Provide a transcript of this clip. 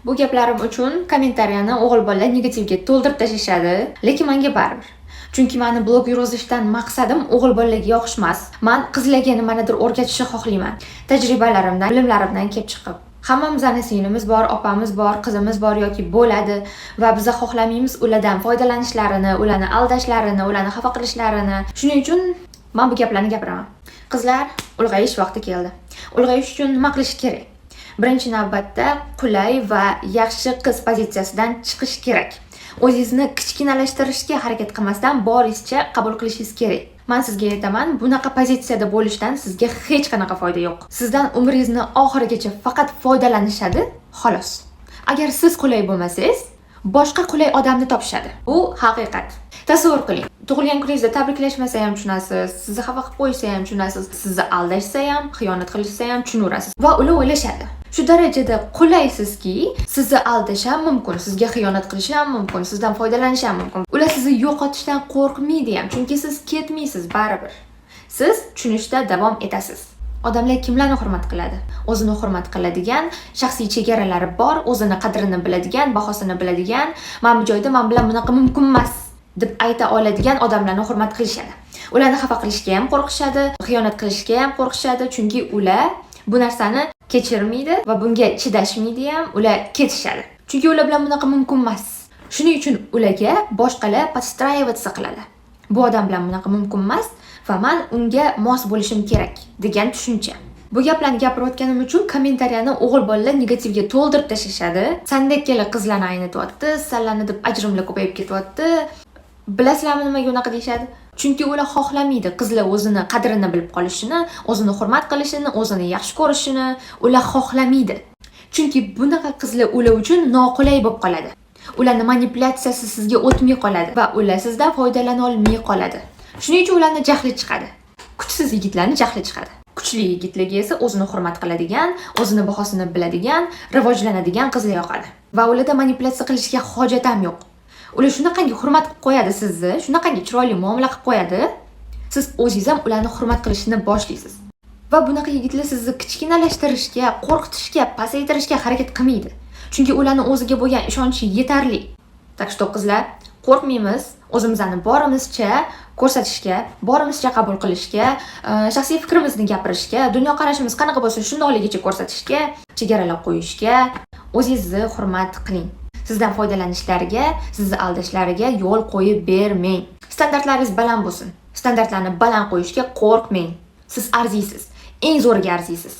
Bu gaplarim uchun kommentariyani o'g'il bolalar negativga to'ldirib tashlashadi, lekin menga baribir. Chunki meni blog yozishdan maqsadim o'g'il bolalarga yoqish emas. Men qizlarga nimanidir o'rgatishni xohlayman. Tajribalarimdan, bilimlarimdan kelib chiqib. Hammamizning singlimiz bor, opamiz bor, qizimiz bor yoki bo'ladi va biz xohlamaymiz ulardan foydalanishlarini, ularni aldashlarini, ularni xafa qilishlarini. Shuning uchun men bu gaplarni gapiraman. Qizlar, ulg'ayish vaqti keldi. Ulg'ayish uchun nima qilish kerak? Birinchi navbatda qulay va yaxshi qiz pozitsiyasidan chiqish kerak. O'zingizni kichkinalashtirishga harakat qilmasdan boringizcha qabul qilishingiz kerak. Men sizga aytaman, bunaqa pozitsiyada bo'lishdan sizga hech qanaqa foyda yo'q. Sizdan umringizni oxirigacha faqat foydalanishadi, xolos. Agar siz qulay bo'lmasangiz, boshqa qulay odamni topishadi. Bu haqiqat. Tasavvur qiling. Tug'ilgan kuningizda tabriklashmasa ham tushunasiz, sizni xafa qilib qo'ysa ham tushunasiz, sizni aldashsa ham, xiyonat qilishsa ham tushunasiz va ular o'ylashadi. Shu darajada qulaysizki, sizni aldash ham mumkin, sizga xiyonat qilish ham mumkin, sizdan foydalanish ham mumkin. Ular sizni yo'qotishdan qo'rqmaydi ham, chunki siz ketmaysiz baribir. Siz tushunishda davom etasiz. Odamlar kimlarni hurmat qiladi? O'zini hurmat qiladigan, shaxsiy chegaralari bor, o'zini qadrini biladigan, bahosini biladigan, men bu joyda men bilan bunaqa mumkin emas deb ayta oladigan odamlarni hurmat qilishadi. Ularni xafa qilishga ham qo'rqishadi, xiyonat qilishga ham qo'rqishadi, chunki ular bu narsani kechirmaydi va bunga chidashmaydi ham, ular ketishadi. Chunki ular bilan bunaqa mumkin emas. Shuning uchun ularga boshqalar podstrayevаться qiladi. Bu odam bilan bunaqa mumkin emas va men unga mos bo'lishim kerak degan tushuncha. Bu gaplarni gapirayotganim uchun kommentariyani o'g'il bolalar negativga to'ldirib tashlashadi. Sandakkala qizlarni aynatyapti, sizlarni deb ajrimlar ko'payib ketyapti. Bilasizlarmi nimaga unaqa deyshadi? Chunki ular xohlamaydi qizlar o'zini qadrini bilib qolishini, o'zini hurmat qilishini, o'zini yaxshi ko'rishini, ular xohlamaydi. Chunki bunaqa qizlar ular uchun noqulay bo'lib qoladi. Ularning manipulyatsiyasi sizga o'tmay qoladi va ular sizdan foydalana olmay qoladi. Shuning uchun ularning jahli chiqadi. Kuchsiz yigitlarning jahli chiqadi. Kuchli yigitlarga esa o'zini hurmat qiladigan, o'zini bahosini biladigan, rivojlanadigan qizlar yoqadi. Va ularda manipulyatsiya qilishga hojat ham yo'q. Ular shunaqangi hurmat qilib qo'yadi sizni, shunaqangi chiroyli muomala qilib qo'yadi, siz o'zingiz ham ularni hurmat qilishni boshlaysiz. Va bunaqa yigitlar sizni kichkinalashtirishga, qo'rqitishga, pasaytirishga harakat qilmaydi. Chunki ularning o'ziga bo'lgan ishonchi yetarli. Tak что qizlar, qo'rqmaymiz, o'zimizni borimizcha ko'rsatishga, borimizcha qabul qilishga, shaxsiy fikrimizni gapirishga, dunyo qarashimiz qanaqa bo'lsa shundoqligicha ko'rsatishga, chegaralar qo'yishga, o'zingizni hurmat qiling. Sizdan foydalanishlariga, sizni aldashlariga yo'l qo'yib bermang. Standartlaringiz baland bo'lsin. Standartlarni baland qo'yishga qo'rqmang. Siz arziysiz. Eng zo'riga arziysiz.